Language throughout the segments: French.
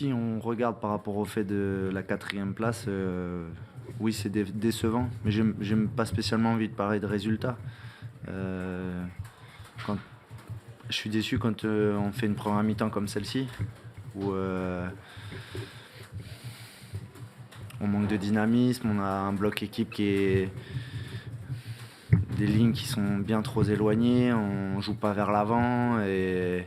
Si on regarde par rapport au fait de la 4e place, oui, c'est décevant. Mais j'aime pas spécialement envie de parler de résultats. Euh, quand, je suis déçu quand on fait une première mi-temps comme celle-ci, où on manque de dynamisme, on a un bloc équipe qui est des lignes qui sont bien trop éloignées, on joue pas vers l'avant et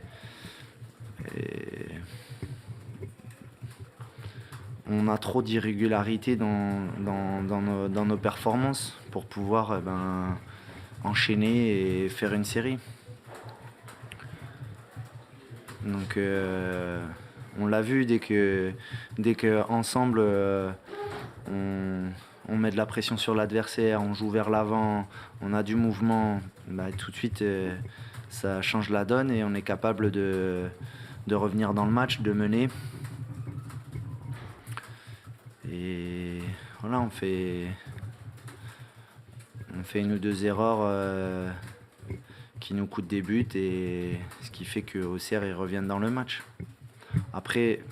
on a trop d'irrégularité dans nos performances pour pouvoir enchaîner et faire une série. Donc on l'a vu dès que ensemble on met de la pression sur l'adversaire, on joue vers l'avant, on a du mouvement, tout de suite ça change la donne et on est capable de revenir dans le match, de mener. Et voilà, on fait une ou deux erreurs qui nous coûtent des buts et ce qui fait qu'Auxerre ils reviennent dans le match. Après,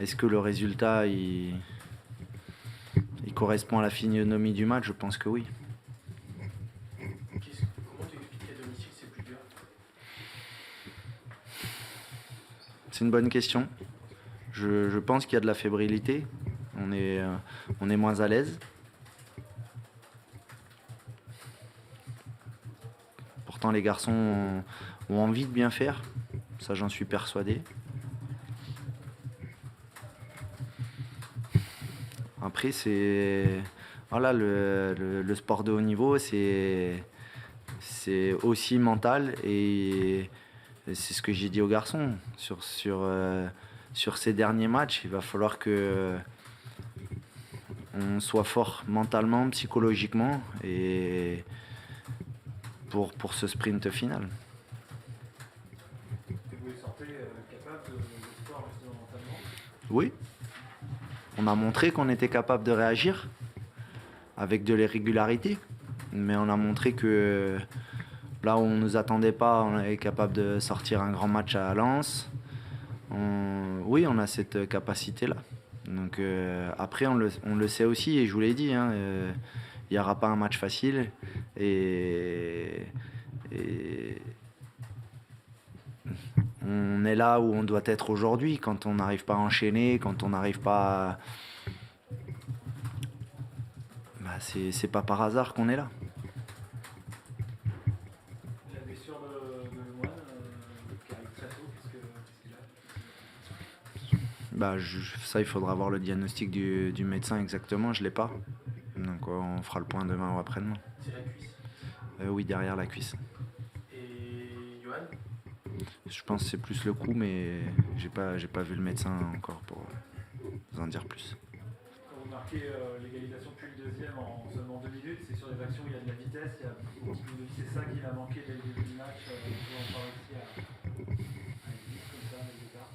est-ce que le résultat il correspond à la physionomie du match? Je pense que oui. Comment tu expliques qu'à domicile c'est plus dur? C'est une bonne question. Je pense qu'il y a de la fébrilité. On est moins à l'aise. Pourtant, les garçons ont envie de bien faire. Ça, j'en suis persuadé. Après, c'est voilà, le sport de haut niveau, c'est aussi mental et c'est ce que j'ai dit aux garçons sur ces derniers matchs. Il va falloir que on soit fort mentalement, psychologiquement et pour ce sprint final. Vous vous sentez capable de sport justement mentalement? Oui, on a montré qu'on était capable de réagir avec de l'irrégularité, mais on a montré que là où on ne nous attendait pas, on est capable de sortir un grand match à Lens. Oui, on a cette capacité-là. Donc après, on le sait aussi, et je vous l'ai dit, il n'y aura pas un match facile. Et on est là où on doit être aujourd'hui. Quand on n'arrive pas à enchaîner, quand on n'arrive pas à... c'est pas par hasard qu'on est là. La blessure de Lemoine qui arrive très tôt, qu'est-ce qu'il a? Ça, il faudra voir le diagnostic du médecin exactement. Je ne l'ai pas. Donc on fera le point demain ou après-demain. C'est la cuisse. Oui, derrière la cuisse. Et Johan? Je pense que c'est plus le coup, mais j'ai pas vu le médecin encore pour vous en dire plus. Quand vous marquez l'égalisation puis le deuxième en seulement 2 minutes, c'est sur des actions où il y a de la vitesse, c'est ça qui a manqué dès le début du match, pour pas réussi à être vite comme ça, les écarts.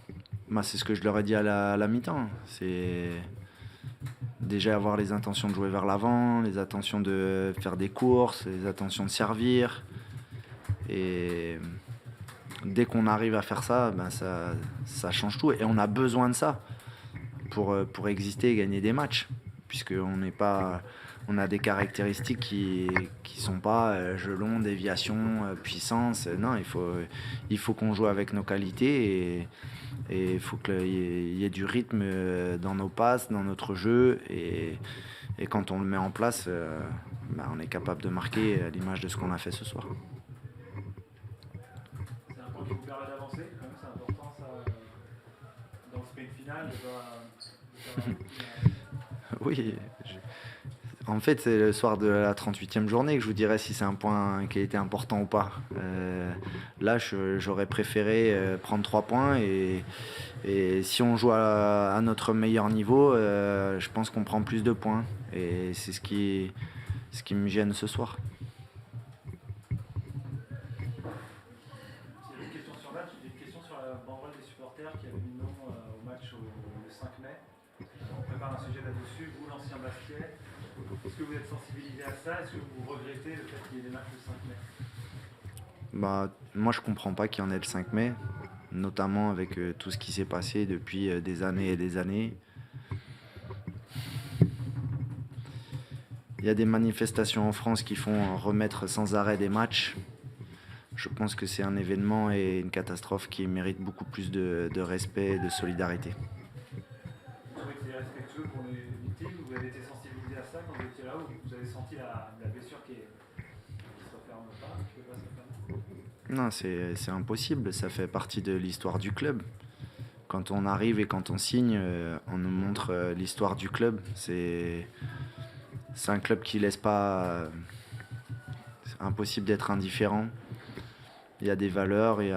C'est ce que je leur ai dit à la mi-temps. C'est déjà avoir les intentions de jouer vers l'avant, les intentions de faire des courses, les intentions de servir. Et dès qu'on arrive à faire ça, ça change tout. Et on a besoin de ça pour exister et gagner des matchs. On a des caractéristiques qui sont pas gelon, déviation, puissance. Non, il faut qu'on joue avec nos qualités et il faut qu'il y ait du rythme dans nos passes, dans notre jeu. Et quand on le met en place, on est capable de marquer à l'image de ce qu'on a fait ce soir. C'est un point qui vous permet d'avancer, quand même, c'est important ça, dans le sprint final, Oui, en fait, c'est le soir de la 38e journée que je vous dirais si c'est un point qui a été important ou pas. Là, j'aurais préféré prendre 3 points et si on joue à notre meilleur niveau, je pense qu'on prend plus de points. Et c'est ce qui me gêne ce soir. Une question sur le match, une question sur la banderole des supporters qui avait mis non au match le 5 mai. On prépare un sujet là-dessus, vous l'ancien basket. Est-ce que vous êtes sensibilisé à ça? Est-ce que vous regrettez le fait qu'il y ait des matchs le 5 mai? Moi, je comprends pas qu'il y en ait le 5 mai. notamment avec tout ce qui s'est passé depuis des années et des années. Il y a des manifestations en France qui font remettre sans arrêt des matchs. Je pense que c'est un événement et une catastrophe qui mérite beaucoup plus de respect et de solidarité. Vous trouvez que c'est respectueux pour les victimes? Vous avez été sensibilisé à ça quand vous étiez là, ou vous avez senti la blessure qui se referme pas, qui peut pas se refermer? Non, c'est impossible, ça fait partie de l'histoire du club. Quand on arrive et quand on signe, on nous montre l'histoire du club. C'est un club qui laisse pas... C'est impossible d'être indifférent. Il y a des valeurs, il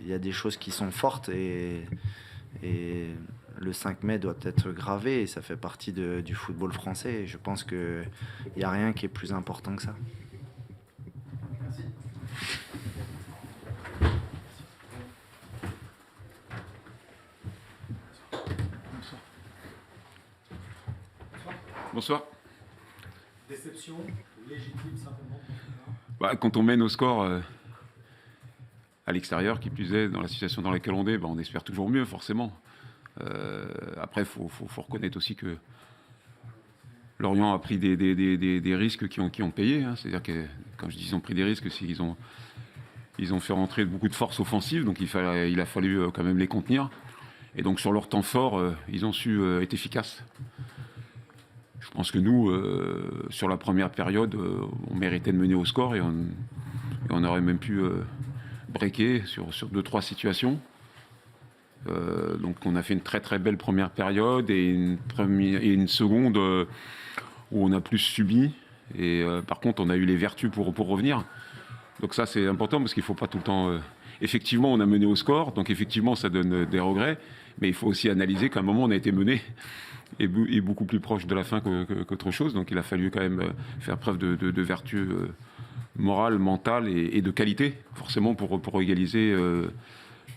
y a des choses qui sont fortes et le 5 mai doit être gravé et ça fait partie du football français. Et je pense qu'il n'y a rien qui est plus important que ça. Merci. Bonsoir. Déception, légitime simplement. Quand on mène au score à l'extérieur, qui plus est, dans la situation dans laquelle on est, on espère toujours mieux, forcément. Après, il faut reconnaître aussi que Lorient a pris des risques qui ont payé. Hein. C'est-à-dire que, quand je dis ils ont pris des risques, c'est qu'ils ont fait rentrer beaucoup de forces offensives, donc il a fallu quand même les contenir. Et donc, sur leur temps fort, ils ont su être efficaces. Je pense que nous, sur la première période, on méritait de mener au score et on aurait même pu breaker sur 2-3 situations. Donc on a fait une très très belle première période et une seconde où on a plus subi. Et par contre, on a eu les vertus pour revenir. Donc ça, c'est important parce qu'il ne faut pas tout le temps... Effectivement, on a mené au score, donc effectivement, ça donne des regrets. Mais il faut aussi analyser qu'à un moment, on a été mené et beaucoup plus proche de la fin qu'autre chose. Donc il a fallu quand même faire preuve de vertu morale, mentale et de qualité, forcément, pour égaliser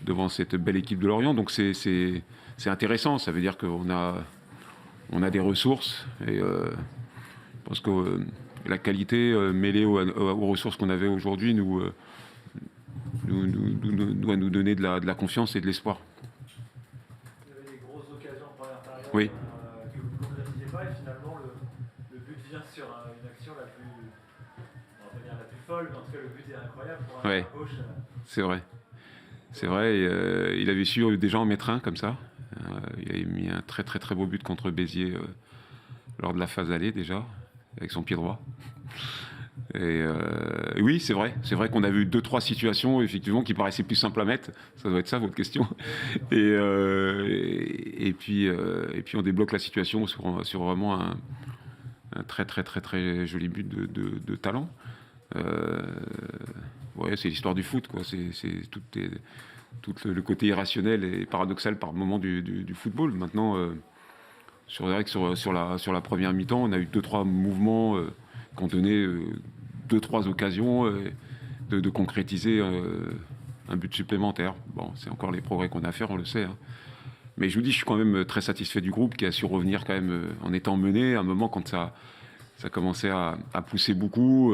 devant cette belle équipe de Lorient. Donc c'est intéressant, ça veut dire qu'on a des ressources. Et je pense que la qualité mêlée aux ressources qu'on avait aujourd'hui doit nous donner de la confiance et de l'espoir. Vous avez des grosses occasions en première période. Oui. Que vous ne concrétisez pas et finalement le but vient sur une action la plus, on va pas dire la plus folle, mais en tout cas le but est incroyable pour un gauche. C'est vrai. C'est vrai, il avait su déjà en mettre un comme ça. Il avait mis un très très très beau but contre Béziers lors de la phase allée déjà, avec son pied droit. Et oui, c'est vrai qu'on a vu 2-3 situations effectivement qui paraissaient plus simples à mettre. Ça doit être ça votre question. Et puis on débloque la situation sur vraiment un très très très très joli but de talent. Ouais, c'est l'histoire du foot, quoi. C'est tout le côté irrationnel et paradoxal par moment du football. Maintenant, c'est vrai que sur la première mi-temps, on a eu 2-3 mouvements qui ont donné 2-3 occasions de concrétiser un but supplémentaire. Bon, c'est encore les progrès qu'on a à faire, on le sait. Hein. Mais je vous dis, je suis quand même très satisfait du groupe qui a su revenir quand même en étant mené. À un moment, quand ça commençait à pousser beaucoup,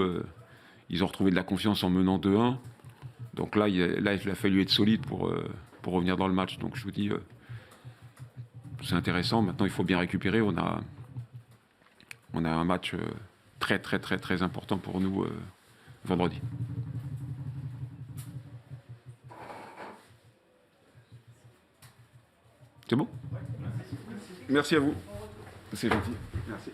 ils ont retrouvé de la confiance en menant 2-1. Donc là, il a fallu être solide pour revenir dans le match. Donc je vous dis, c'est intéressant. Maintenant, il faut bien récupérer. On a un match très, très, très, très important pour nous vendredi. C'est bon ? Merci à vous. C'est gentil. Merci.